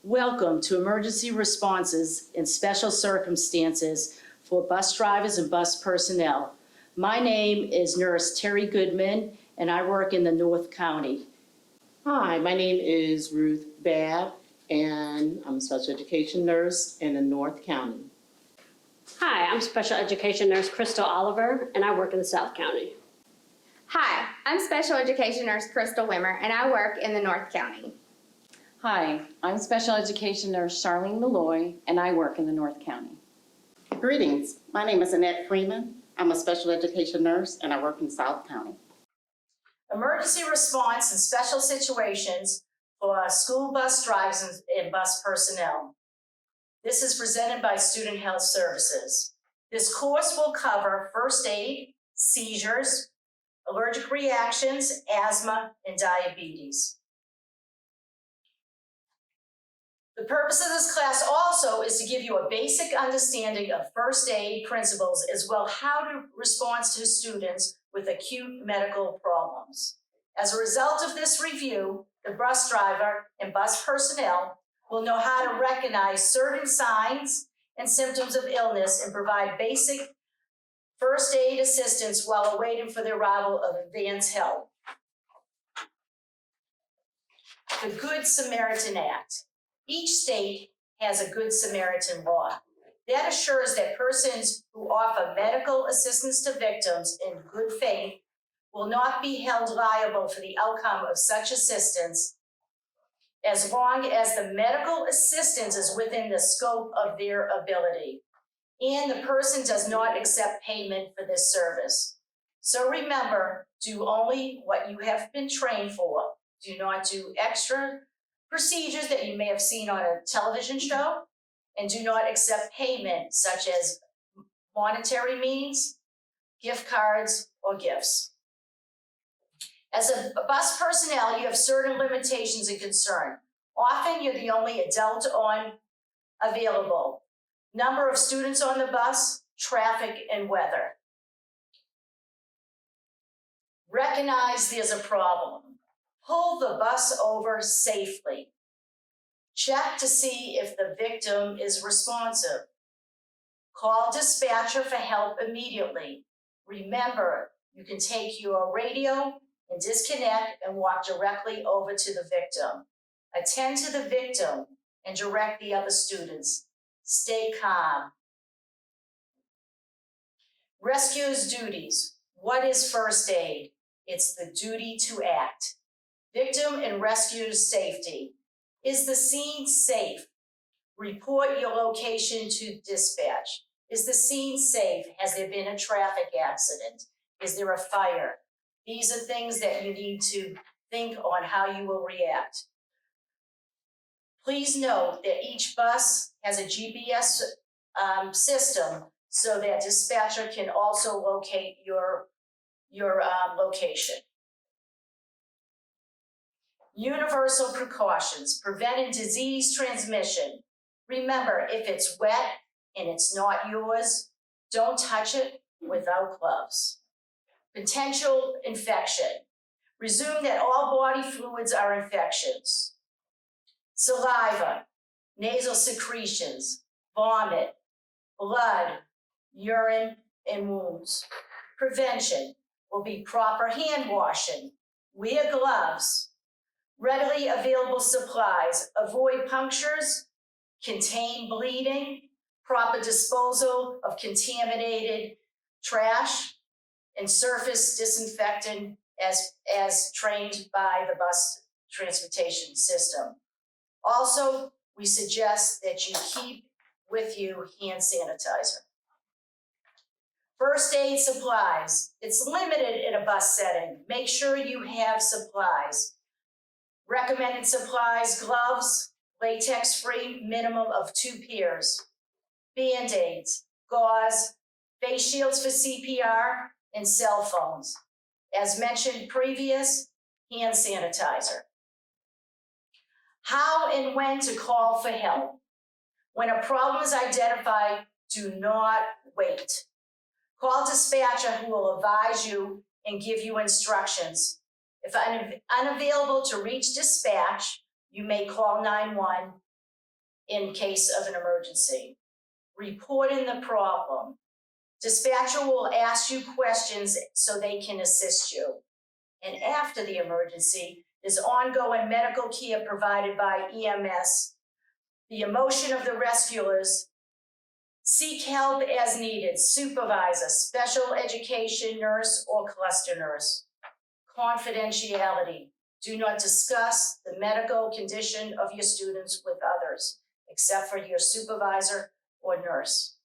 Welcome to Emergency Responses in Special Circumstances for Bus Drivers and Bus Personnel. My name is Nurse Terry Goodman, and I work in the North County. Hi, my name is Ruth Babb, and I'm a special education nurse in the North County. Hi, I'm Special Education Nurse Crystal Oliver, and I work in the South County. Hi, I'm Special Education Nurse Crystal Wimmer, and I work in the North County. Hi, I'm Special Education Nurse Charlene Malloy, and I work in the North County. Greetings, my name is Annette Freeman. I'm a special education nurse and I work in South County. Emergency response in special situations for school bus drivers and bus personnel. This is presented by Student Health Services. This course will cover first aid, seizures, allergic reactions, asthma, and diabetes. The purpose of this class also is to give you a basic understanding of first aid principles as well as how to respond to students with acute medical problems. As a result of this review, the bus driver and bus personnel will know how to recognize certain signs and symptoms of illness and provide basic first aid assistance while awaiting for the arrival of advanced help. The Good Samaritan Act. Each state has a Good Samaritan law. That assures that persons who offer medical assistance to victims in good faith will not be held liable for the outcome of such assistance as long as the medical assistance is within the scope of their ability and the person does not accept payment for this service. So remember, do only what you have been trained for. Do not do extra procedures that you may have seen on a television show, and do not accept payment such as monetary means, gift cards, or gifts. As a bus personnel, you have certain limitations and concern. Often you're the only adult available. Number of students on the bus, traffic, and weather. Recognize there's a problem. Pull the bus over safely. Check to see if the victim is responsive. Call dispatcher for help immediately. Remember, you can take your radio and disconnect and walk directly over to the victim. Attend to the victim and direct the other students. Stay calm. Rescue's duties. What is first aid? It's the duty to act. Victim and rescuer's safety. Is the scene safe? Report your location to dispatch. Is the scene safe? Has there been a traffic accident? Is there a fire? These are things that you need to think on how you will react. Please note that each bus has a GPS system so that dispatcher can also locate your location. Universal precautions, preventing disease transmission. Remember, if it's wet and it's not yours, don't touch it without gloves. Potential infection. Presume that all body fluids are infections. Saliva, nasal secretions, vomit, blood, urine, and wounds. Prevention will be proper hand washing, wear gloves, readily available supplies, avoid punctures, contain bleeding, proper disposal of contaminated trash, and surface disinfectant as trained by the bus transportation system. Also, we suggest that you keep with you hand sanitizer. First aid supplies. It's limited in a bus setting. Make sure you have supplies. Recommended supplies, gloves, latex-free, minimum of 2 pairs. Band-aids, gauze, face shields for CPR, and cell phones. As mentioned previous, hand sanitizer. How and when to call for help. When a problem is identified, do not wait. Call dispatcher who will advise you and give you instructions. If unavailable to reach dispatch, you may call 911 in case of an emergency. Reporting the problem. Dispatcher will ask you questions so they can assist you. And after the emergency, there's ongoing medical care provided by EMS, the emotion of the rescuers. Seek help as needed, supervisor, special education nurse, or cluster nurse. Confidentiality. Do not discuss the medical condition of your students with others, except for your supervisor or nurse.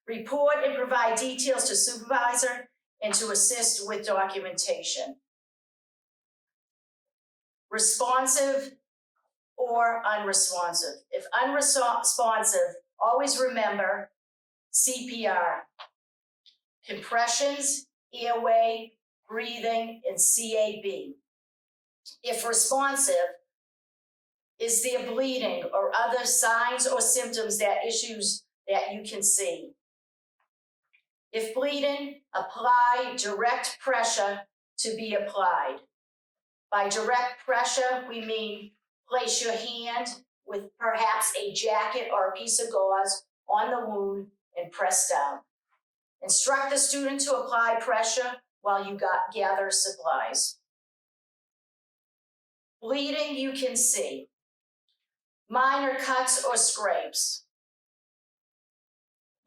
Report and provide details to supervisor and to assist with documentation. Responsive or unresponsive. If unresponsive, always remember CPR, compressions, airway, breathing, and CAB. If responsive, is there bleeding or other signs or symptoms issues that you can see? If bleeding, apply direct pressure to be applied. By direct pressure, we mean place your hand with perhaps a jacket or a piece of gauze on the wound and press down. Instruct the student to apply pressure while you gather supplies. Bleeding you can see. Minor cuts or scrapes.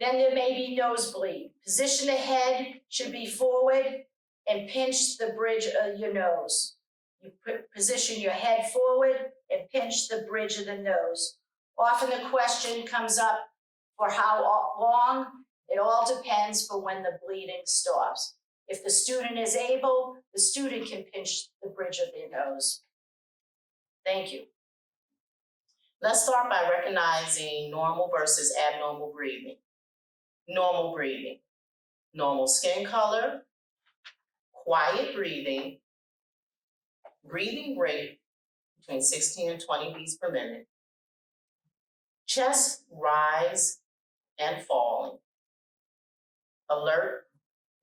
Then there may be nosebleed. Position the head should be forward and pinch the bridge of your nose. You position your head forward and pinch the bridge of the nose. Often the question comes up for how long. It all depends for when the bleeding stops. If the student is able, the student can pinch the bridge of their nose. Thank you. Let's start by recognizing normal versus abnormal breathing. Normal breathing, normal skin color, quiet breathing, breathing rate between 16 and 20 beats per minute, chest rise and falling, alert,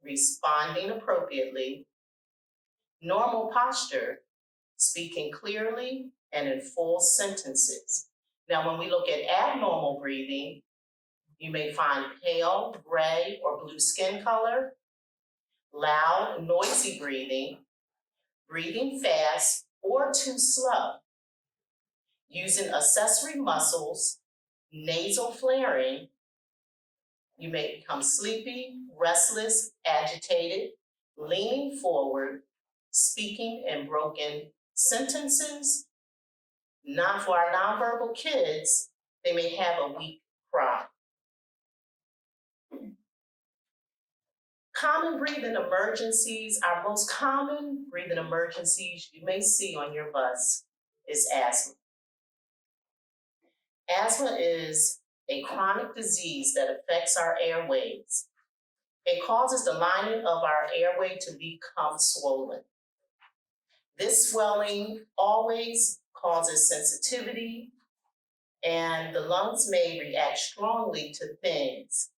responding appropriately, normal posture, speaking clearly and in full sentences. Now, when we look at abnormal breathing, you may find pale, gray, or blue skin color, loud, noisy breathing, breathing fast or too slow, using accessory muscles, nasal flaring. You may become sleepy, restless, agitated, leaning forward, speaking in broken sentences. Not for our nonverbal kids, they may have a weak cry. Common breathing emergencies. Our most common breathing emergencies you may see on your bus is asthma. Asthma is a chronic disease that affects our airways. It causes the lining of our airway to become swollen. This swelling always causes sensitivity, and the lungs may react strongly to things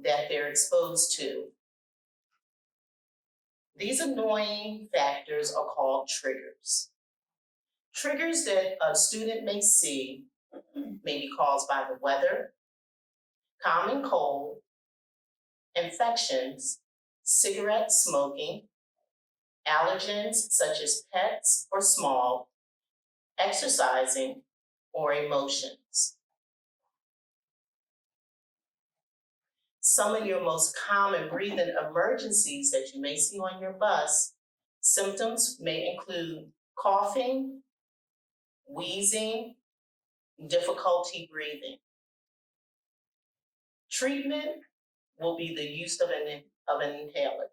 that they're exposed to. These annoying factors are called triggers. Triggers that a student may see may be caused by the weather, common cold, infections, cigarette smoking, allergens such as pets or smog, exercising, or emotions. Some of your most common breathing emergencies that you may see on your bus, symptoms may include coughing, wheezing, difficulty breathing. Treatment will be the use of an inhaler,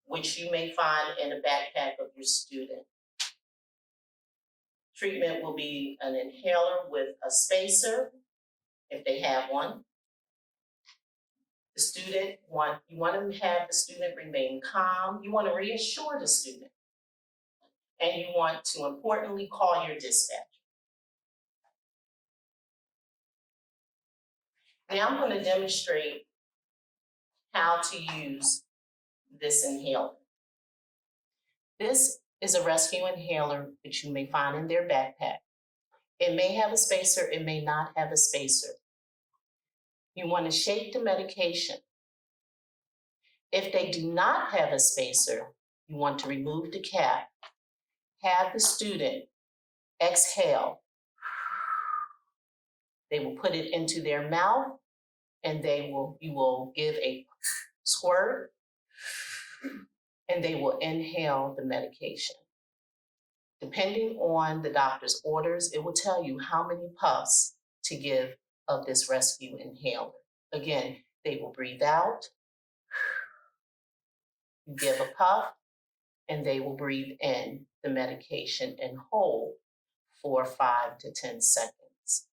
which you may find in the backpack of your student. Treatment will be an inhaler with a spacer, if they have one. You want to have the student remain calm. You want to reassure the student. And you want to importantly call your dispatcher. Now I'm going to demonstrate how to use this inhaler. This is a rescue inhaler that you may find in their backpack. It may have a spacer, it may not have a spacer. You want to shake the medication. If they do not have a spacer, you want to remove the cap. Have the student exhale. They will put it into their mouth and you will give a squirt and they will inhale the medication. Depending on the doctor's orders, it will tell you how many puffs to give of this rescue inhaler. Again, they will breathe out, you give a puff, and they will breathe in the medication and hold for 5 to 10 seconds.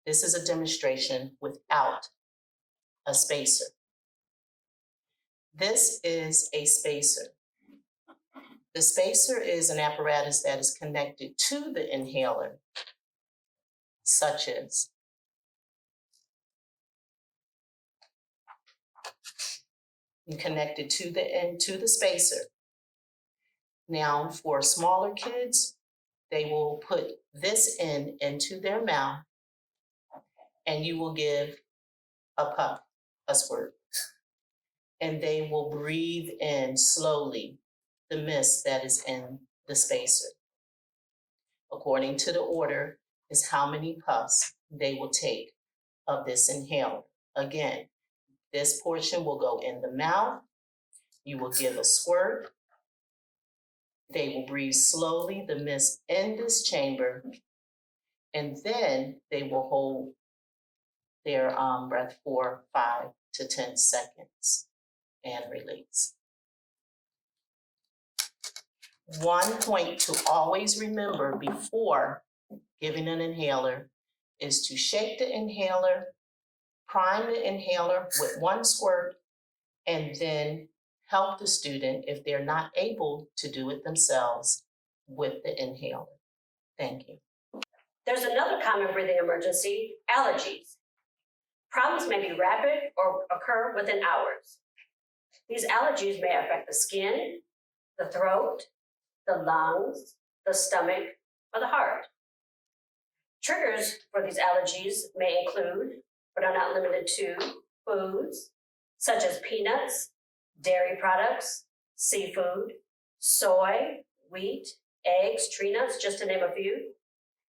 This is a demonstration without a spacer. This is a spacer. The spacer is an apparatus that is connected to the inhaler, such as you connect it to the spacer. Now, for smaller kids, they will put this into their mouth, and you will give a puff, a squirt, and they will breathe in slowly the mist that is in the spacer. According to the order is how many puffs they will take of this inhaler. Again, this portion will go in the mouth. You will give a squirt. They will breathe slowly the mist in this chamber, and then they will hold their breath for 5 to 10 seconds and release. One point to always remember before giving an inhaler is to shake the inhaler, prime the inhaler with one squirt, and then help the student if they're not able to do it themselves with the inhaler. Thank you. There's another common breathing emergency, allergies. Problems may be rapid or occur within hours. These allergies may affect the skin, the throat, the lungs, the stomach, or the heart. Triggers for these allergies may include, but are not limited to, foods such as peanuts, dairy products, seafood, soy, wheat, eggs, tree nuts, just to name a few,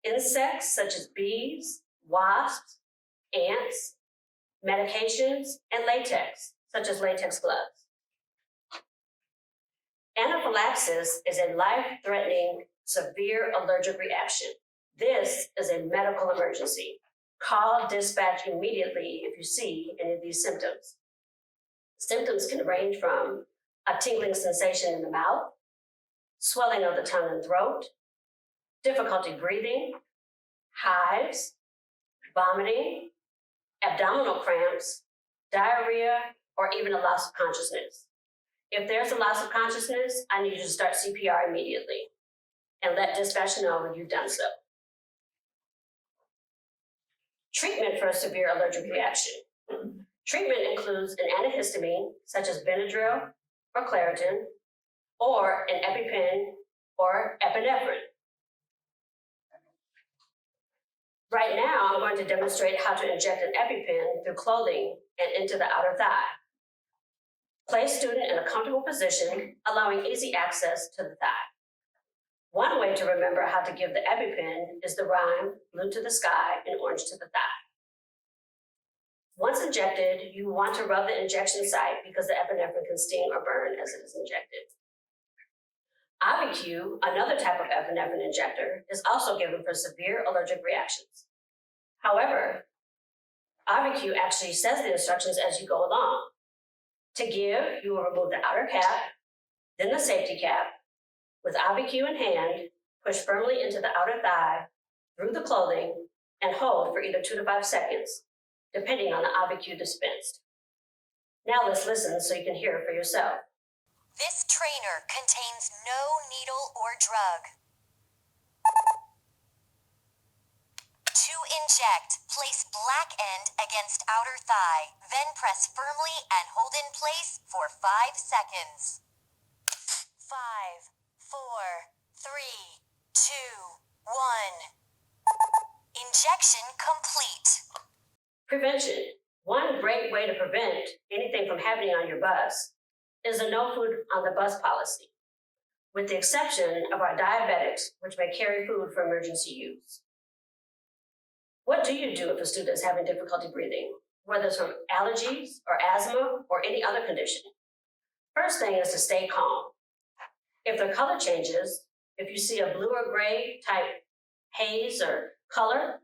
insects such as bees, wasps, ants, medications, and latex, such as latex gloves. Anaphylaxis is a life-threatening, severe allergic reaction. This is a medical emergency. Call dispatch immediately if you see any of these symptoms. Symptoms can range from a tingling sensation in the mouth, swelling of the tongue and throat, difficulty breathing, hives, vomiting, abdominal cramps, diarrhea, or even a loss of consciousness. If there's a loss of consciousness, I need you to start CPR immediately and let dispatch know when you've done so. Treatment for a severe allergic reaction. Treatment includes an antihistamine, such as Benadryl or Claritin, or an EpiPen or epinephrine. Right now, I'm going to demonstrate how to inject an EpiPen through clothing and into the outer thigh. Place student in a comfortable position, allowing easy access to the thigh. One way to remember how to give the EpiPen is the rhyme, blue to the sky and orange to the thigh. Once injected, you want to rub the injection site because the epinephrine can sting or burn as it is injected. Auvi-Q, another type of epinephrine injector, is also given for severe allergic reactions. However, Auvi-Q actually says the instructions as you go along. To give, you will remove the outer cap, then the safety cap. With Auvi-Q in hand, push firmly into the outer thigh, through the clothing, and hold for either 2 to 5 seconds, depending on the Auvi-Q dispensed. Now let's listen so you can hear it for yourself. This trainer contains no needle or drug. To inject, place black end against outer thigh, then press firmly and hold in place for 5 seconds. 5, 4, 3, 2, 1. Injection complete. Prevention. One great way to prevent anything from happening on your bus is a no food on the bus policy, with the exception of our diabetics, which may carry food for emergency use. What do you do if a student is having difficulty breathing, whether it's from allergies or asthma or any other condition? First thing is to stay calm. If their color changes, if you see a blue or gray type haze or color,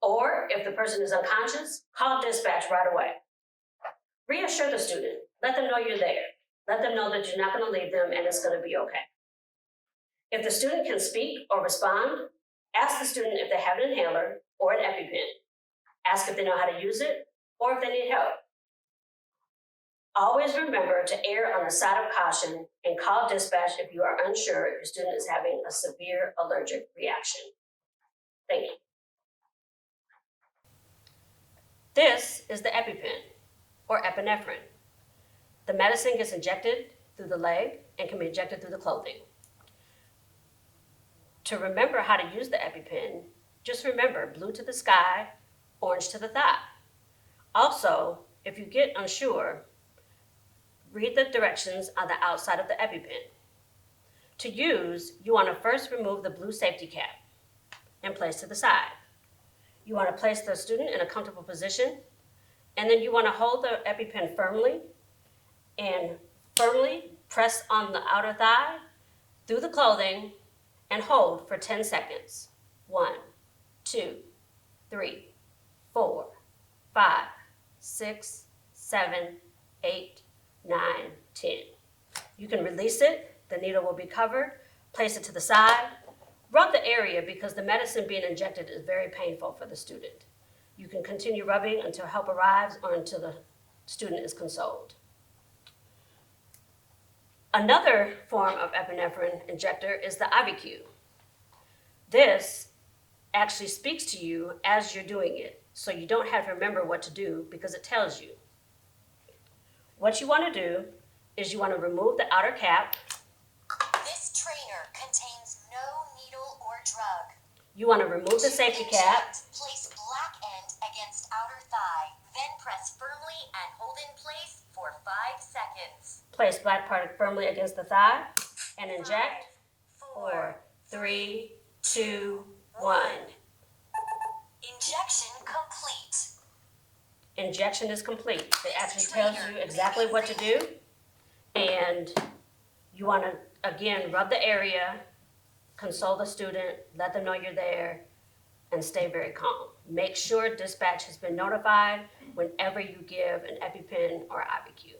or if the person is unconscious, call dispatch right away. Reassure the student. Let them know you're there. Let them know that you're not going to leave them and it's going to be okay. If the student can speak or respond, ask the student if they have an inhaler or an EpiPen. Ask if they know how to use it or if they need help. Always remember to err on the side of caution and call dispatch if you are unsure if your student is having a severe allergic reaction. Thank you. This is the EpiPen, or epinephrine. The medicine gets injected through the leg and can be injected through the clothing. To remember how to use the EpiPen, just remember blue to the sky, orange to the thigh. Also, if you get unsure, read the directions on the outside of the EpiPen. To use, you want to first remove the blue safety cap and place to the side. You want to place the student in a comfortable position, and then you want to hold the EpiPen firmly and firmly press on the outer thigh through the clothing and hold for 10 seconds. 1, 2, 3, 4, 5, 6, 7, 8, 9, 10. You can release it, the needle will be covered, place it to the side. Rub the area because the medicine being injected is very painful for the student. You can continue rubbing until help arrives or until the student is consoled. Another form of epinephrine injector is the IVQ. This actually speaks to you as you're doing it, so you don't have to remember what to do because it tells you. What you want to do is you want to remove the outer cap. This trainer contains no needle or drug. You want to remove the safety cap. Place black end against outer thigh, then press firmly and hold in place for 5 seconds. Place black part firmly against the thigh and inject. 4, 3, 2, 1. Injection complete. Injection is complete. It actually tells you exactly what to do. And you want to, again, rub the area, console the student, let them know you're there, and stay very calm. Make sure dispatch has been notified whenever you give an EpiPen or IVQ.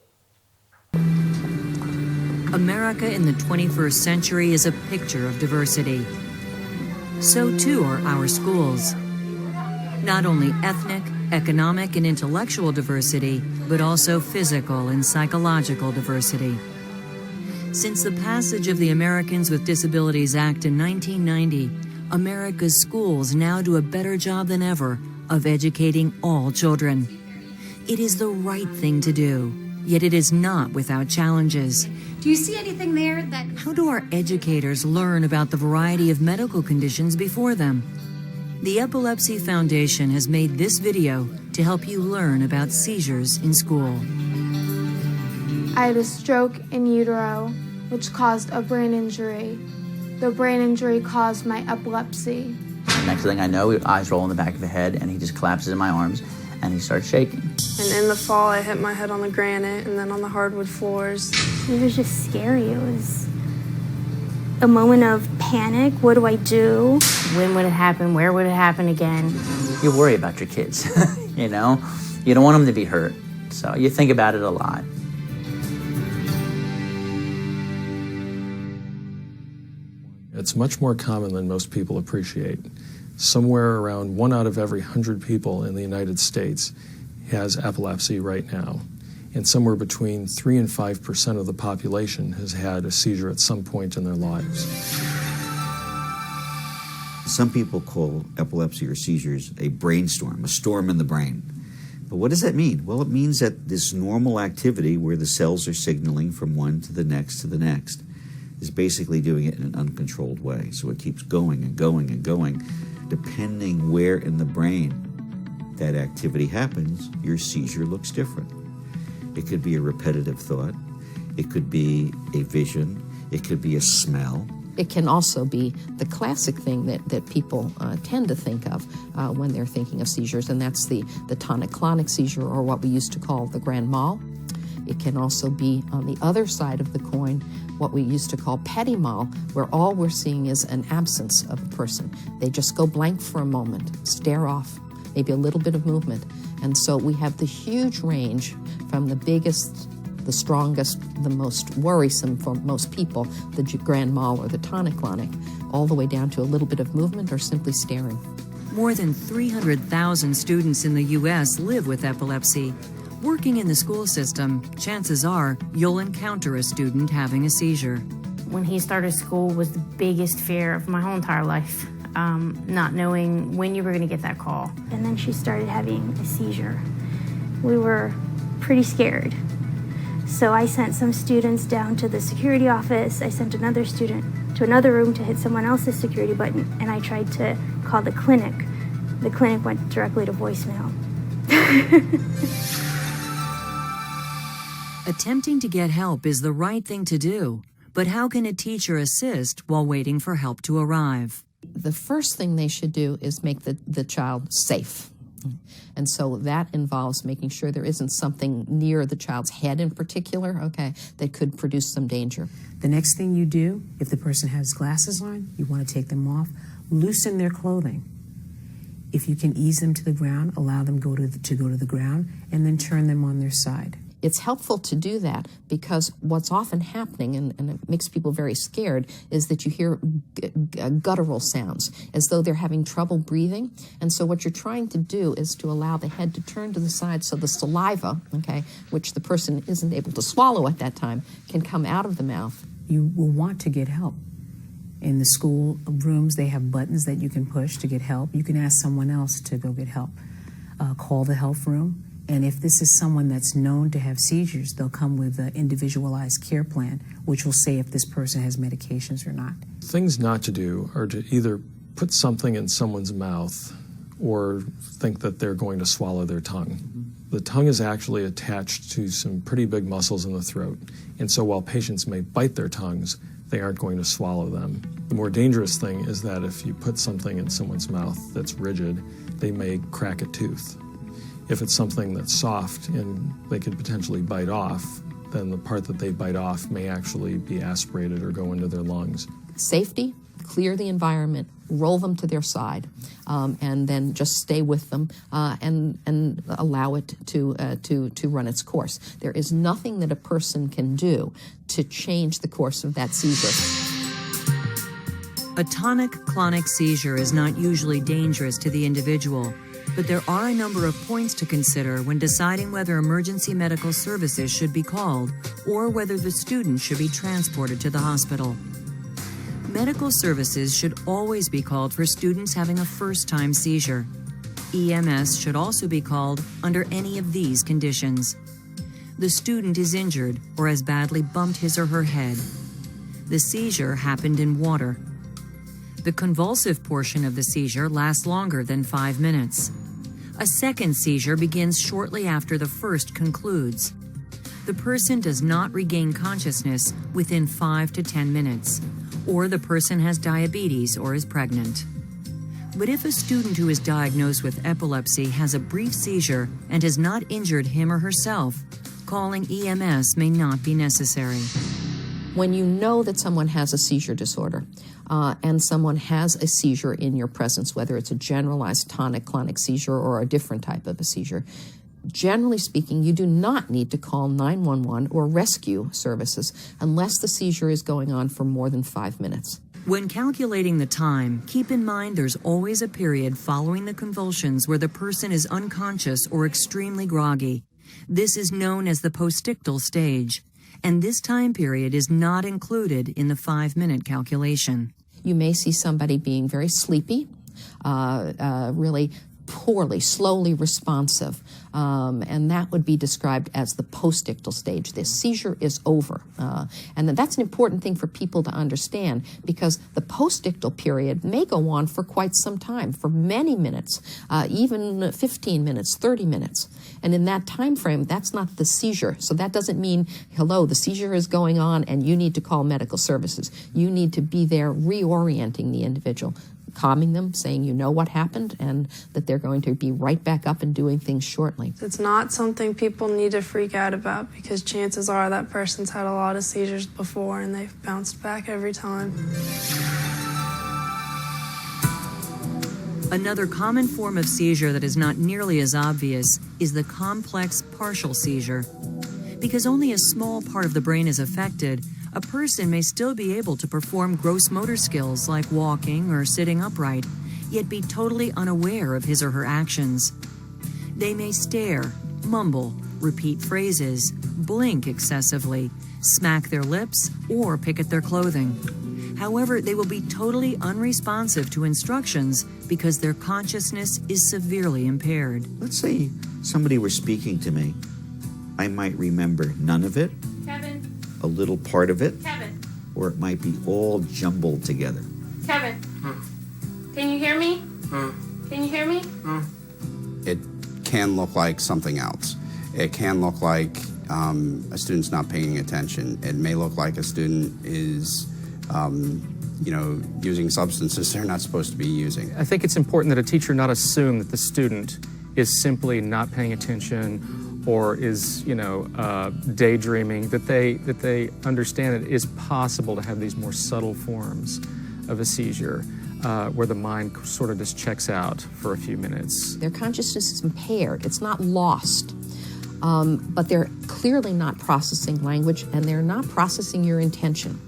America in the 21st century is a picture of diversity. So too are our schools. Not only ethnic, economic, and intellectual diversity, but also physical and psychological diversity. Since the passage of the Americans with Disabilities Act in 1990, America's schools now do a better job than ever of educating all children. It is the right thing to do, yet it is not without challenges. Do you see anything there that... How do our educators learn about the variety of medical conditions before them? The Epilepsy Foundation has made this video to help you learn about seizures in school. I had a stroke in utero, which caused a brain injury. The brain injury caused my epilepsy. Next thing I know, eyes roll in the back of the head, and he just collapses in my arms, and he starts shaking. And in the fall, I hit my head on the granite and then on the hardwood floors. It was just scary. It was a moment of panic. What do I do? When would it happen? Where would it happen again? You worry about your kids, you know? You don't want them to be hurt, so you think about it a lot. It's much more common than most people appreciate. Somewhere around 1 out of every 100 people in the United States has epilepsy right now. And somewhere between 3 and 5% of the population has had a seizure at some point in their lives. Some people call epilepsy or seizures a brainstorm, a storm in the brain. But what does that mean? Well, it means that this normal activity where the cells are signaling from one to the next, is basically doing it in an uncontrolled way. So it keeps going and going and going. Depending where in the brain that activity happens, your seizure looks different. It could be a repetitive thought. It could be a vision. It could be a smell. It can also be the classic thing that people tend to think of when they're thinking of seizures, and that's the tonic-clonic seizure, or what we used to call the grand mal. It can also be, on the other side of the coin, what we used to call petit mal, where all we're seeing is an absence of a person. They just go blank for a moment, stare off, maybe a little bit of movement. And so we have the huge range from the biggest, the strongest, the most worrisome for most people, the grand mal or the tonic-clonic, all the way down to a little bit of movement or simply staring. More than 300,000 students in the U.S. live with epilepsy. Working in the school system, chances are you'll encounter a student having a seizure. When he started school was the biggest fear of my whole entire life, not knowing when you were going to get that call. And then she started having a seizure. We were pretty scared. So I sent some students down to the security office. I sent another student to another room to hit someone else's security button, and I tried to call the clinic. The clinic went directly to voicemail. Attempting to get help is the right thing to do, but how can a teacher assist while waiting for help to arrive? The first thing they should do is make the child safe. And so that involves making sure there isn't something near the child's head in particular, okay, that could produce some danger. The next thing you do, if the person has glasses on, you want to take them off, loosen their clothing. If you can ease them to the ground, allow them to go to the ground, and then turn them on their side. It's helpful to do that because what's often happening, and it makes people very scared, is that you hear guttural sounds, as though they're having trouble breathing. And so what you're trying to do is to allow the head to turn to the side so the saliva, okay, which the person isn't able to swallow at that time, can come out of the mouth. You will want to get help. In the school rooms, they have buttons that you can push to get help. You can ask someone else to go get help. Call the health room. And if this is someone that's known to have seizures, they'll come with an individualized care plan, which will say if this person has medications or not. Things not to do are to either put something in someone's mouth or think that they're going to swallow their tongue. The tongue is actually attached to some pretty big muscles in the throat. And so while patients may bite their tongues, they aren't going to swallow them. The more dangerous thing is that if you put something in someone's mouth that's rigid, they may crack a tooth. If it's something that's soft and they could potentially bite off, then the part that they bite off may actually be aspirated or go into their lungs. Safety, clear the environment, roll them to their side, and then just stay with them and allow it to run its course. There is nothing that a person can do to change the course of that seizure. A tonic-clonic seizure is not usually dangerous to the individual, but there are a number of points to consider when deciding whether emergency medical services should be called or whether the student should be transported to the hospital. Medical services should always be called for students having a first-time seizure. EMS should also be called under any of these conditions. The student is injured or has badly bumped his or her head. The seizure happened in water. The convulsive portion of the seizure lasts longer than 5 minutes. A second seizure begins shortly after the first concludes. The person does not regain consciousness within 5 to 10 minutes, or the person has diabetes or is pregnant. But if a student who is diagnosed with epilepsy has a brief seizure and has not injured him or herself, calling EMS may not be necessary. When you know that someone has a seizure disorder, and someone has a seizure in your presence, whether it's a generalized tonic-clonic seizure or a different type of a seizure, generally speaking, you do not need to call 911 or rescue services unless the seizure is going on for more than 5 minutes. When calculating the time, keep in mind there's always a period following the convulsions where the person is unconscious or extremely groggy. This is known as the postictal stage, and this time period is not included in the 5-minute calculation. You may see somebody being very sleepy, really poorly, slowly responsive, and that would be described as the postictal stage. The seizure is over, and that's an important thing for people to understand, because the postictal period may go on for quite some time, for many minutes, even 15 minutes, 30 minutes. And in that time frame, that's not the seizure. So that doesn't mean, hello, the seizure is going on and you need to call medical services. You need to be there reorienting the individual, calming them, saying you know what happened and that they're going to be right back up and doing things shortly. It's not something people need to freak out about, because chances are that person's had a lot of seizures before and they've bounced back every time. Another common form of seizure that is not nearly as obvious is the complex partial seizure. Because only a small part of the brain is affected, a person may still be able to perform gross motor skills like walking or sitting upright, yet be totally unaware of his or her actions. They may stare, mumble, repeat phrases, blink excessively, smack their lips, or pick at their clothing. However, they will be totally unresponsive to instructions because their consciousness is severely impaired. Let's say somebody were speaking to me. I might remember none of it, Kevin, a little part of it, Kevin, or it might be all jumbled together. Kevin. Can you hear me? Can you hear me? It can look like something else. It can look like a student's not paying attention. It may look like a student is using substances they're not supposed to be using. I think it's important that a teacher not assume that the student is simply not paying attention or is, daydreaming, that they understand it is possible to have these more subtle forms of a seizure where the mind sort of just checks out for a few minutes. Their consciousness is impaired. It's not lost, but they're clearly not processing language, and they're not processing your intention.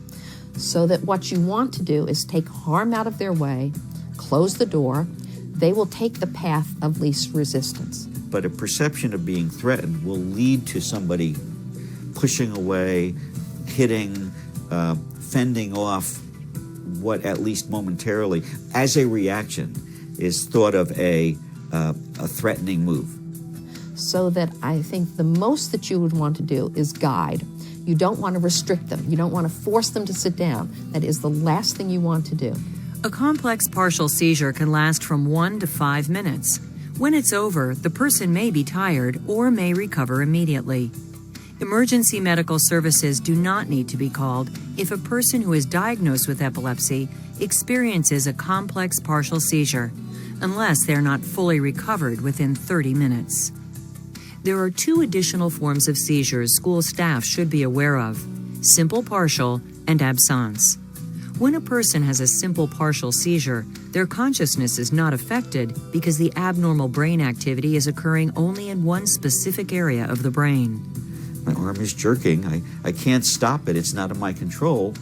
So that what you want to do is take harm out of their way, close the door. They will take the path of least resistance. But a perception of being threatened will lead to somebody pushing away, hitting, fending off what, at least momentarily, as a reaction, is thought of a threatening move. So that I think the most that you would want to do is guide. You don't want to restrict them. You don't want to force them to sit down. That is the last thing you want to do. A complex partial seizure can last from 1 to 5 minutes. When it's over, the person may be tired or may recover immediately. Emergency medical services do not need to be called if a person who is diagnosed with epilepsy experiences a complex partial seizure, unless they're not fully recovered within 30 minutes. There are 2 additional forms of seizures school staff should be aware of: simple partial and absence. When a person has a simple partial seizure, their consciousness is not affected because the abnormal brain activity is occurring only in one specific area of the brain. My arm is jerking. I can't stop it. It's not in my control.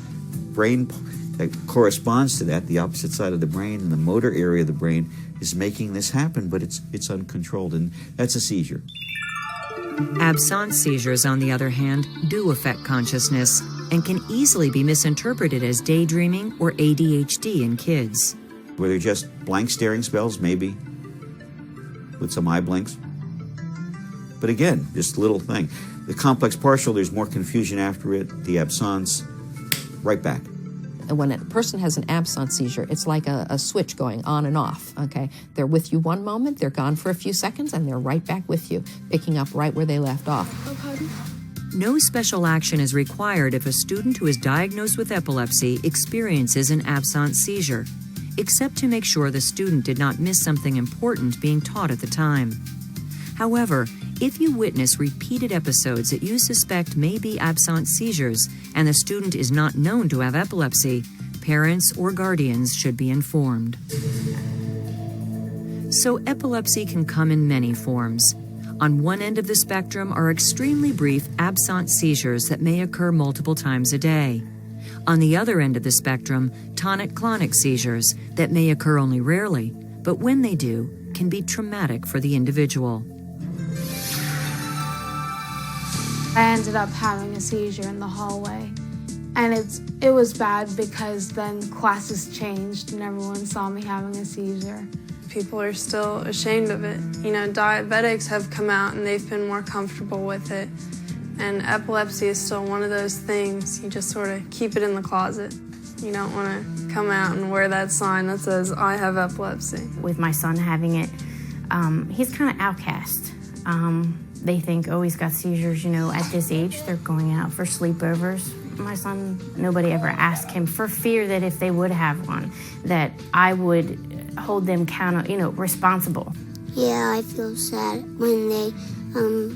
Brain that corresponds to that, the opposite side of the brain and the motor area of the brain, is making this happen, but it's uncontrolled, and that's a seizure. Absence seizures, on the other hand, do affect consciousness and can easily be misinterpreted as daydreaming or ADHD in kids. Were they just blank staring spells, maybe, with some eye blinks? But again, just a little thing. The complex partial, there's more confusion after it. The absence, right back. And when a person has an absence seizure, it's like a switch going on and off, okay? They're with you one moment, they're gone for a few seconds, and they're right back with you, picking up right where they left off. No special action is required if a student who is diagnosed with epilepsy experiences an absence seizure, except to make sure the student did not miss something important being taught at the time. However, if you witness repeated episodes that you suspect may be absence seizures and the student is not known to have epilepsy, parents or guardians should be informed. So epilepsy can come in many forms. On one end of the spectrum are extremely brief absence seizures that may occur multiple times a day. On the other end of the spectrum, tonic-clonic seizures that may occur only rarely, but when they do, can be traumatic for the individual. I ended up having a seizure in the hallway. And it was bad because then classes changed and everyone saw me having a seizure. people are still ashamed of it. You know, diabetics have come out and they've been more comfortable with it. And epilepsy is still one of those things. You just sort of keep it in the closet. You don't want to come out and wear that sign that says, I have epilepsy. With my son having it, he's kind of outcast. They think, oh, he's got seizures, you know, at this age, they're going out for sleepovers. My son, nobody ever asked him for fear that if they would have one, that I would hold them responsible. Yeah, I feel sad when they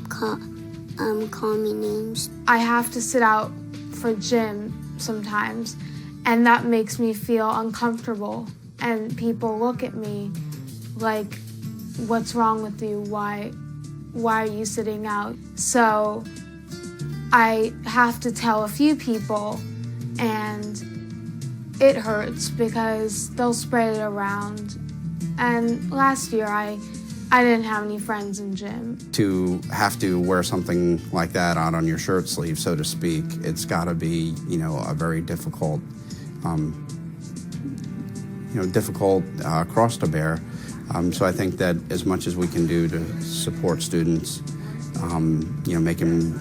call me names. I have to sit out for gym sometimes, and that makes me feel uncomfortable. And people look at me like, what's wrong with you? Why are you sitting out? So I have to tell a few people, and it hurts because they'll spread it around. And last year I didn't have any friends in gym. To have to wear something like that out on your shirt sleeve, so to speak, it's got to be, a very difficult, cross to bear. So I think that as much as we can do to support students, make them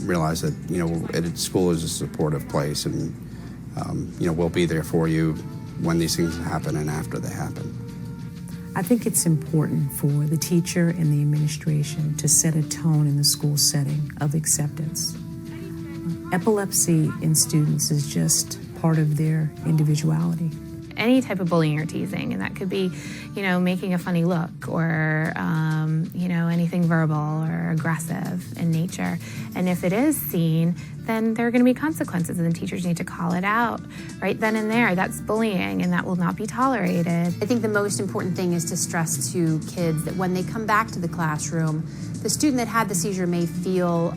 realize that, school is a supportive place, and, we'll be there for you when these things happen and after they happen. I think it's important for the teacher and the administration to set a tone in the school setting of acceptance. Epilepsy in students is just part of their individuality. Any type of bullying or teasing, and that could be, making a funny look or, anything verbal or aggressive in nature. And if it is seen, then there are going to be consequences, and the teachers need to call it out right then and there. That's bullying, and that will not be tolerated. I think the most important thing is to stress to kids that when they come back to the classroom, the student that had the seizure may feel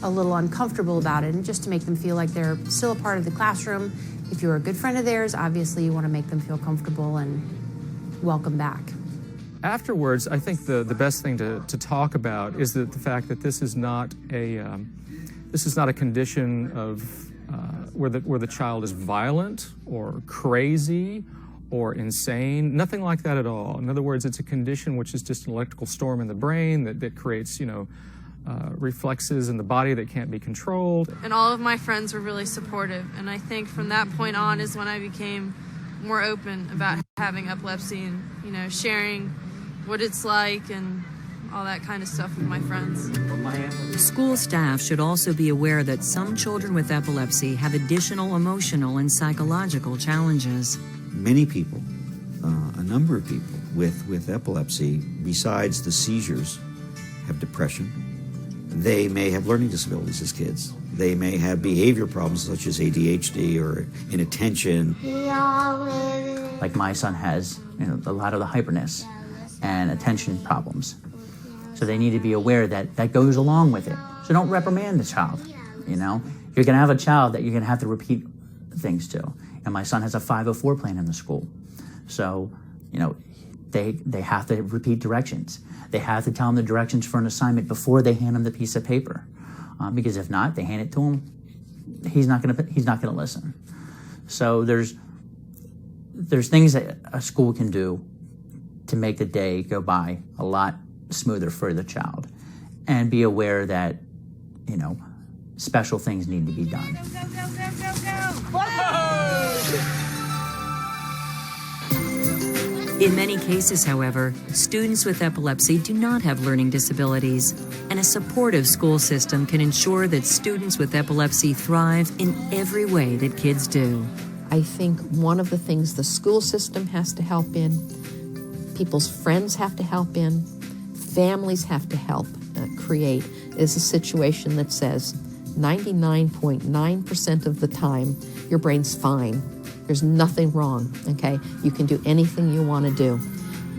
a little uncomfortable about it, and just to make them feel like they're still a part of the classroom. If you're a good friend of theirs, obviously you want to make them feel comfortable and welcome back. Afterwards, I think the best thing to talk about is the fact that this is not a condition of where the child is violent or crazy or insane. Nothing like that at all. In other words, it's a condition which is just an electrical storm in the brain that creates reflexes in the body that can't be controlled. And all of my friends were really supportive. And I think from that point on is when I became more open about having epilepsy and, sharing what it's like and all that kind of stuff with my friends. School staff should also be aware that some children with epilepsy have additional emotional and psychological challenges. Many people, a number of people with epilepsy, besides the seizures, have depression. They may have learning disabilities as kids. They may have behavior problems such as ADHD or inattention. Like my son has, a lot of the hyperness and attention problems. So they need to be aware that that goes along with it. So don't reprimand the child, You're going to have a child that you're going to have to repeat things to. And my son has a 504 plan in the school. So, they have to repeat directions. They have to tell him the directions for an assignment before they hand him the piece of paper. Because if not, they hand it to him, he's not going to listen. So there's things that a school can do to make the day go by a lot smoother for the child, and be aware that, special things need to be done. In many cases, however, students with epilepsy do not have learning disabilities, and a supportive school system can ensure that students with epilepsy thrive in every way that kids do. I think one of the things the school system has to help in, people's friends have to help in, families have to help create, is a situation that says 99.9% of the time your brain's fine. There's nothing wrong, okay? You can do anything you want to do.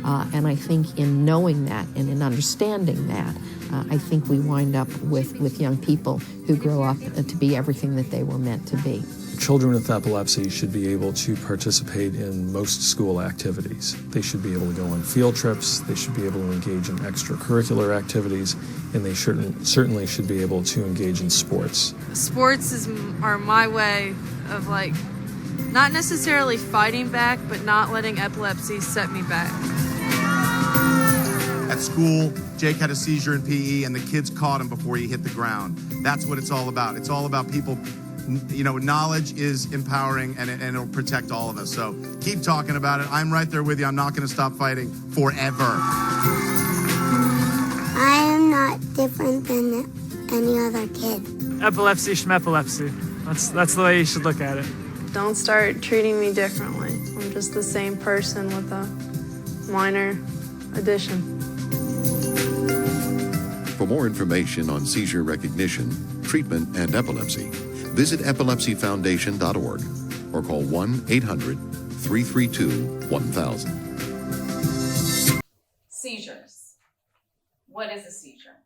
And I think in knowing that and in understanding that, I think we wind up with young people who grow up to be everything that they were meant to be. Children with epilepsy should be able to participate in most school activities. They should be able to go on field trips, they should be able to engage in extracurricular activities, and they certainly should be able to engage in sports. Sports are my way of Not necessarily fighting back, but not letting epilepsy set me back. At school, Jake had a seizure in PE and the kids caught him before he hit the ground. That's what it's all about. It's all about people, knowledge is empowering and it'll protect all of us. So keep talking about it. I'm right there with you. I'm not going to stop fighting forever. I am not different than any other kid. Epilepsy, schmepilepsy. That's the way you should look at it. Don't start treating me differently. I'm just the same person with a minor addition. For more information on seizure recognition, treatment, and epilepsy, visit epilepsyfoundation.org or call 1-800-332-1000. Seizures. What is a seizure?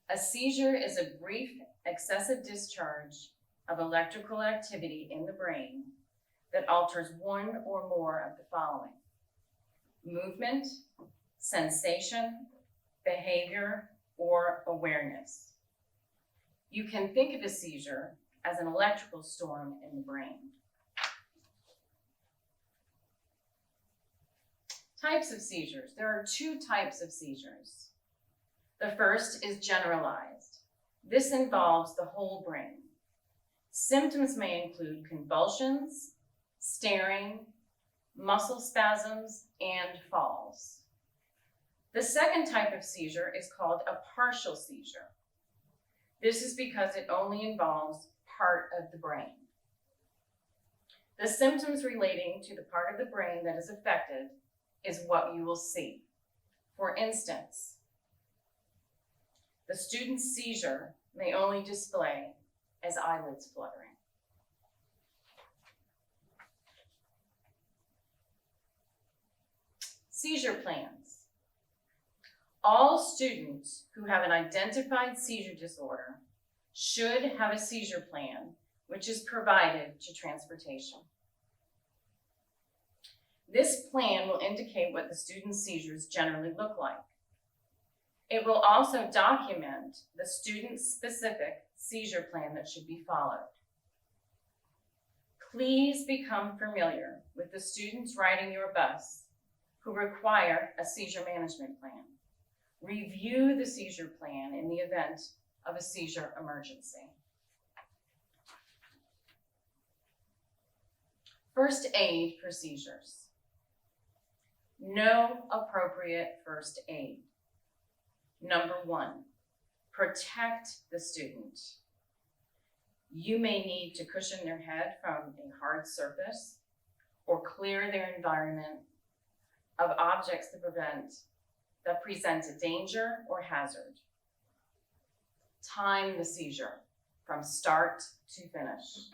A seizure is a brief, excessive discharge of electrical activity in the brain that alters one or more of the following: movement, sensation, behavior, or awareness. You can think of a seizure as an electrical storm in the brain. Types of seizures. There are two types of seizures. The first is generalized. This involves the whole brain. Symptoms may include convulsions, staring, muscle spasms, and falls. The second type of seizure is called a partial seizure. This is because it only involves part of the brain. The symptoms relating to the part of the brain that is affected is what you will see. For instance, the student's seizure may only display as eyelids fluttering. Seizure plans. All students who have an identified seizure disorder should have a seizure plan, which is provided to transportation. This plan will indicate what the student's seizures generally look like. It will also document the student's specific seizure plan that should be followed. Please become familiar with the students riding your bus who require a seizure management plan. Review the seizure plan in the event of a seizure emergency. First aid for seizures. No appropriate first aid. Number 1, protect the student. You may need to cushion their head from a hard surface or clear their environment of objects that present a danger or hazard. Time the seizure from start to finish.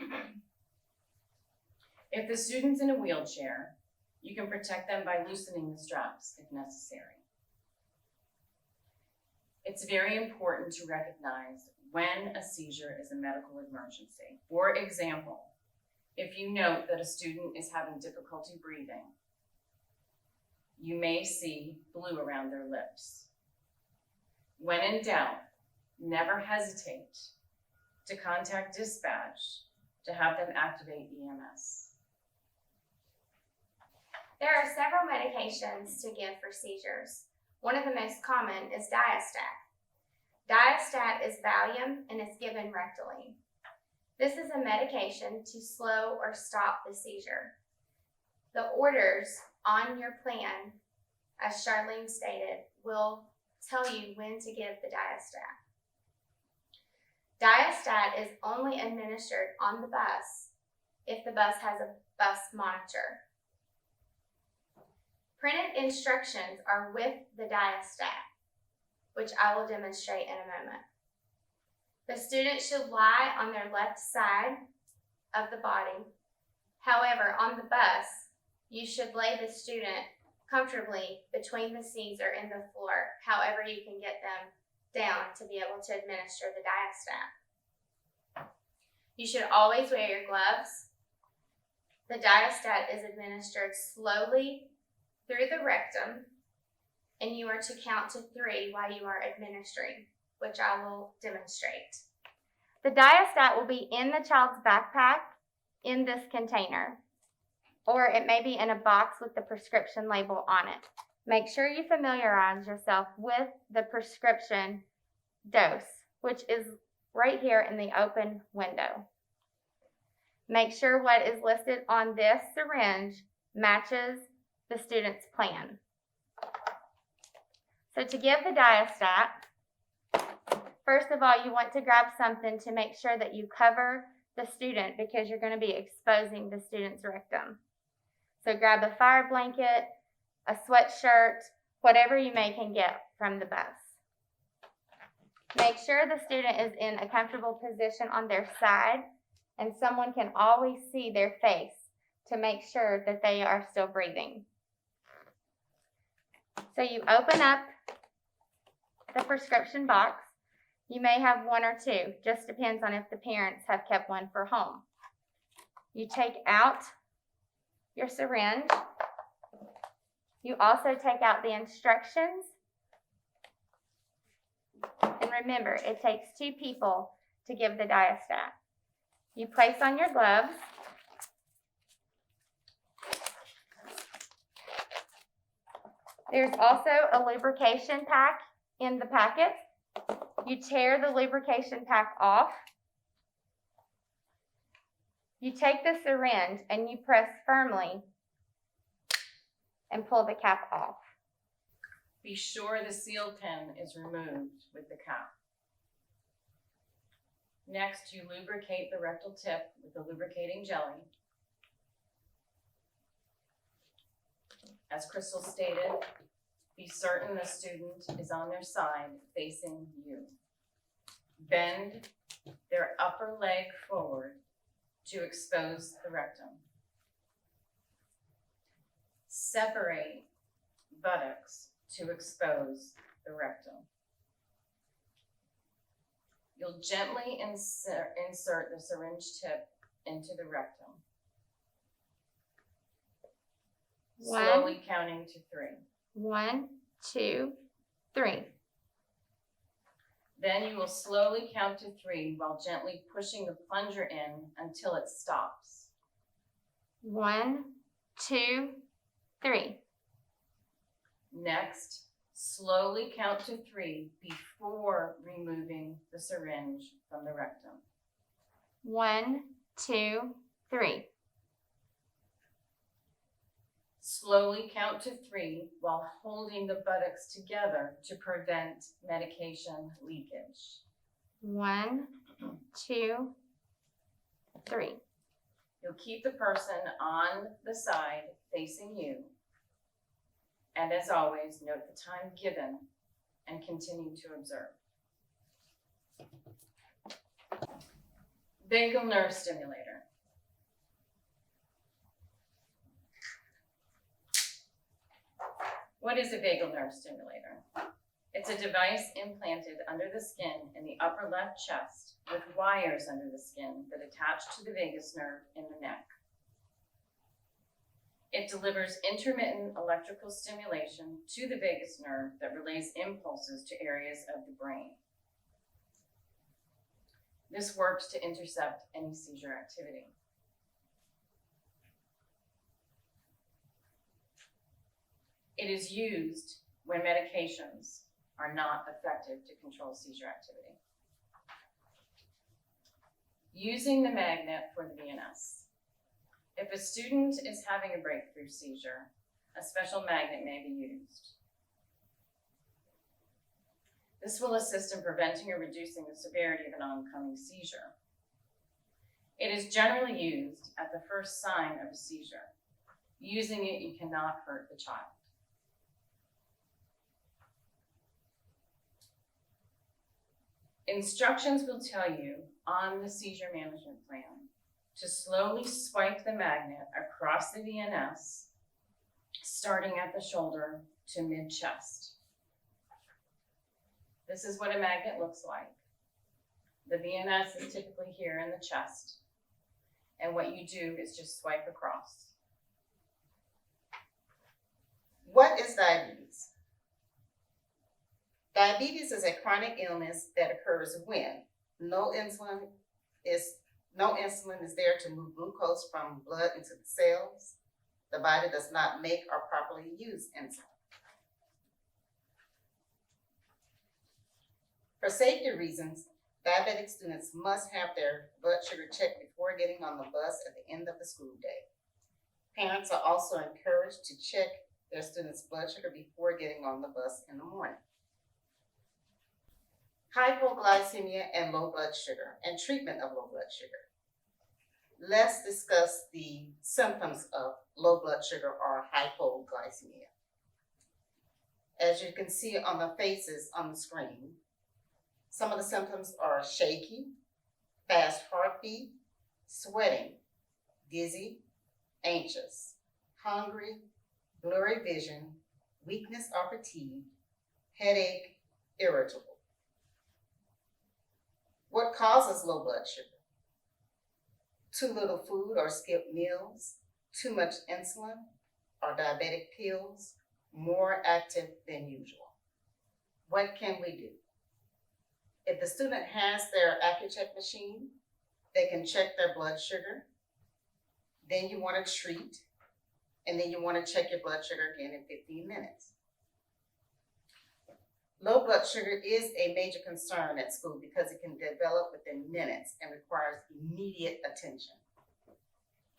If the student's in a wheelchair, you can protect them by loosening the straps if necessary. It's very important to recognize when a seizure is a medical emergency. For example, if you note that a student is having difficulty breathing, you may see blue around their lips. When in doubt, never hesitate to contact dispatch to have them activate EMS. There are several medications to give for seizures. One of the most common is Diastat. Diastat is Valium and is given rectally. This is a medication to slow or stop the seizure. The orders on your plan, as Charlene stated, will tell you when to give the Diastat. Diastat is only administered on the bus if the bus has a bus monitor. Printed instructions are with the Diastat, which I will demonstrate in a moment. The student should lie on their left side of the body. However, on the bus, you should lay the student comfortably between the seats or in the floor, however you can get them down to be able to administer the Diastat. You should always wear your gloves. The Diastat is administered slowly through the rectum, and you are to count to 3 while you are administering, which I will demonstrate. The Diastat will be in the child's backpack in this container, or it may be in a box with the prescription label on it. Make sure you familiarize yourself with the prescription dose, which is right here in the open window. Make sure what is listed on this syringe matches the student's plan. So to give the diastat, first of all, you want to grab something to make sure that you cover the student because you're going to be exposing the student's rectum. So grab a fire blanket, a sweatshirt, whatever you can get from the bus. Make sure the student is in a comfortable position on their side and someone can always see their face to make sure that they are still breathing. So you open up the prescription box. You may have one or two, just depends on if the parents have kept one for home. You take out your syringe. You also take out the instructions. And remember, it takes 2 people to give the diastat. You place on your gloves. There's also a lubrication pack in the packet. You tear the lubrication pack off. You take the syringe and you press firmly and pull the cap off. Be sure the seal pin is removed with the cap. Next, you lubricate the rectal tip with the lubricating jelly. As Crystal stated, be certain the student is on their side facing you. Bend their upper leg forward to expose the rectum. Separate buttocks to expose the rectum. You'll gently insert the syringe tip into the rectum. Slowly counting to 3. 1, 2, 3. Then you will slowly count to 3 while gently pushing the plunger in until it stops. 1, 2, 3. Next, slowly count to 3 before removing the syringe from the rectum. 1, 2, 3. Slowly count to 3 while holding the buttocks together to prevent medication leakage. 1, 2, 3. You'll keep the person on the side facing you. And as always, note the time given and continue to observe. Vagal nerve stimulator. What is a vagal nerve stimulator? It's a device implanted under the skin in the upper left chest with wires under the skin that attach to the vagus nerve in the neck. It delivers intermittent electrical stimulation to the vagus nerve that relays impulses to areas of the brain. This works to intercept any seizure activity. It is used when medications are not effective to control seizure activity. Using the magnet for the VNS. If a student is having a breakthrough seizure, a special magnet may be used. This will assist in preventing or reducing the severity of an oncoming seizure. It is generally used at the first sign of a seizure. Using it, you cannot hurt the child. Instructions will tell you on the seizure management plan to slowly swipe the magnet across the VNS, starting at the shoulder to mid-chest. This is what a magnet looks like. The VNS is typically here in the chest, and what you do is just swipe across. What is diabetes? Diabetes is a chronic illness that occurs when no insulin is No insulin is there to move glucose from blood into the cells. The body does not make or properly use insulin. For safety reasons, diabetic students must have their blood sugar checked before getting on the bus at the end of the school day. Parents are also encouraged to check their students' blood sugar before getting on the bus in the morning. Hypoglycemia and low blood sugar and treatment of low blood sugar. Let's discuss the symptoms of low blood sugar or hypoglycemia. As you can see on the faces on the screen, some of the symptoms are shaky, fast heartbeat, sweating, dizzy, anxious, hungry, blurry vision, weakness or fatigue, headache, irritable. What causes low blood sugar? Too little food or skipped meals, too much insulin or diabetic pills, more active than usual. What can we do? If the student has their AccuCheck machine, they can check their blood sugar. Then you want to treat, and then you want to check your blood sugar again in 15 minutes. Low blood sugar is a major concern at school because it can develop within minutes and requires immediate attention.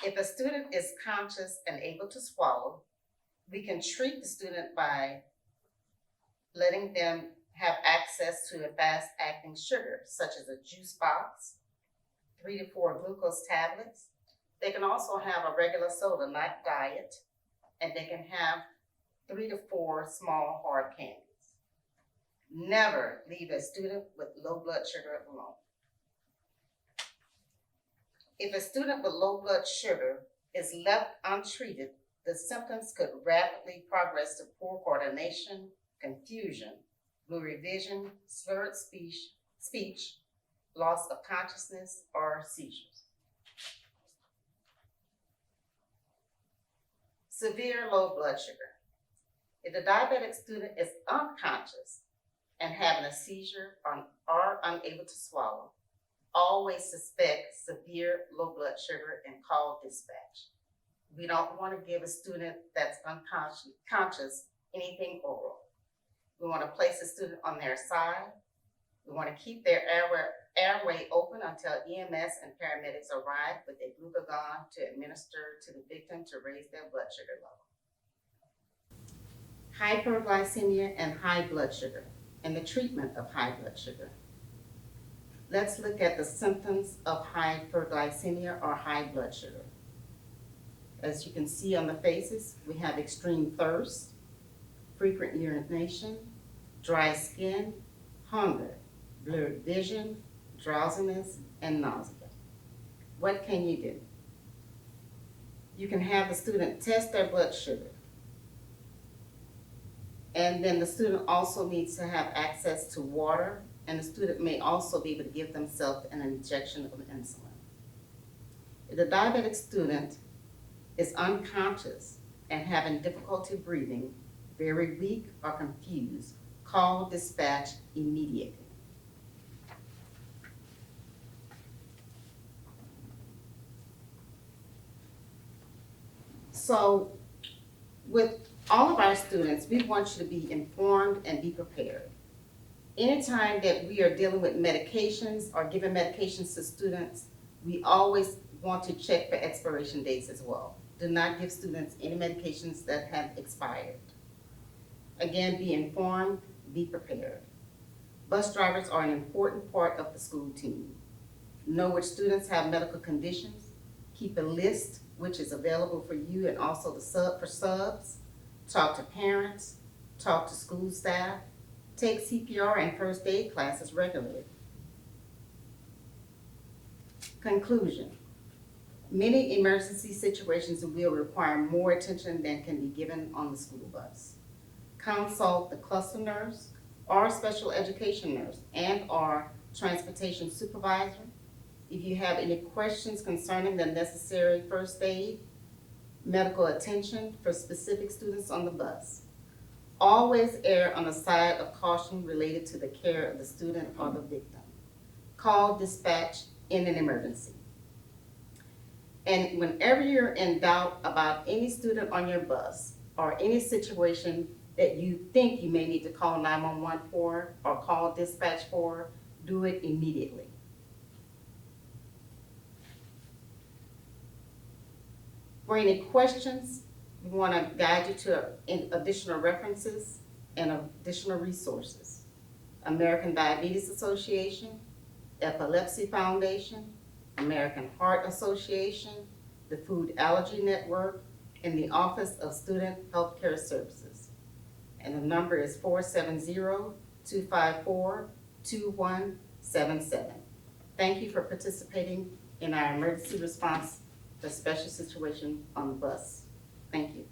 If a student is conscious and able to swallow, we can treat the student by letting them have access to a fast-acting sugar, such as a juice box, 3 to 4 glucose tablets. They can also have a regular soda, not diet, and they can have 3 to 4 small hard candies. Never leave a student with low blood sugar alone. If a student with low blood sugar is left untreated, the symptoms could rapidly progress to poor coordination, confusion, blurry vision, slurred speech, loss of consciousness, or seizures. Severe low blood sugar. If the diabetic student is unconscious and having a seizure or unable to swallow, always suspect severe low blood sugar and call dispatch. We don't want to give a student that's unconscious anything oral. We want to place the student on their side. We want to keep their airway open until EMS and paramedics arrive with a glucagon to administer to the victim to raise their blood sugar level. Hyperglycemia and high blood sugar and the treatment of high blood sugar. Let's look at the symptoms of hyperglycemia or high blood sugar. As you can see on the faces, we have extreme thirst, frequent urination, dry skin, hunger, blurred vision, drowsiness, and nausea. What can you do? You can have the student test their blood sugar. And then the student also needs to have access to water, and the student may also be able to give themselves an injection of insulin. If the diabetic student is unconscious and having difficulty breathing, very weak or confused, call dispatch immediately. So with all of our students, we want you to be informed and be prepared. Anytime that we are dealing with medications or giving medications to students, we always want to check for expiration dates as well. Do not give students any medications that have expired. Again, be informed, be prepared. Bus drivers are an important part of the school team. Know which students have medical conditions. Keep a list which is available for you and also for subs. Talk to parents, talk to school staff, take CPR and first aid classes regularly. Conclusion. Many emergency situations will require more attention than can be given on the school bus. Consult the cluster nurse or special education nurse and/or transportation supervisor. If you have any questions concerning the necessary first aid, medical attention for specific students on the bus. Always err on the side of caution related to the care of the student or the victim. Call dispatch in an emergency. And whenever you're in doubt about any student on your bus or any situation that you think you may need to call 911 for or call dispatch for, do it immediately. For any questions, we want to guide you to additional references and additional resources. American Diabetes Association, Epilepsy Foundation, American Heart Association, the Food Allergy Network, and the Office of Student Healthcare Services. And the number is 470-254-2177. Thank you for participating in our emergency response to special situation on the bus. Thank you.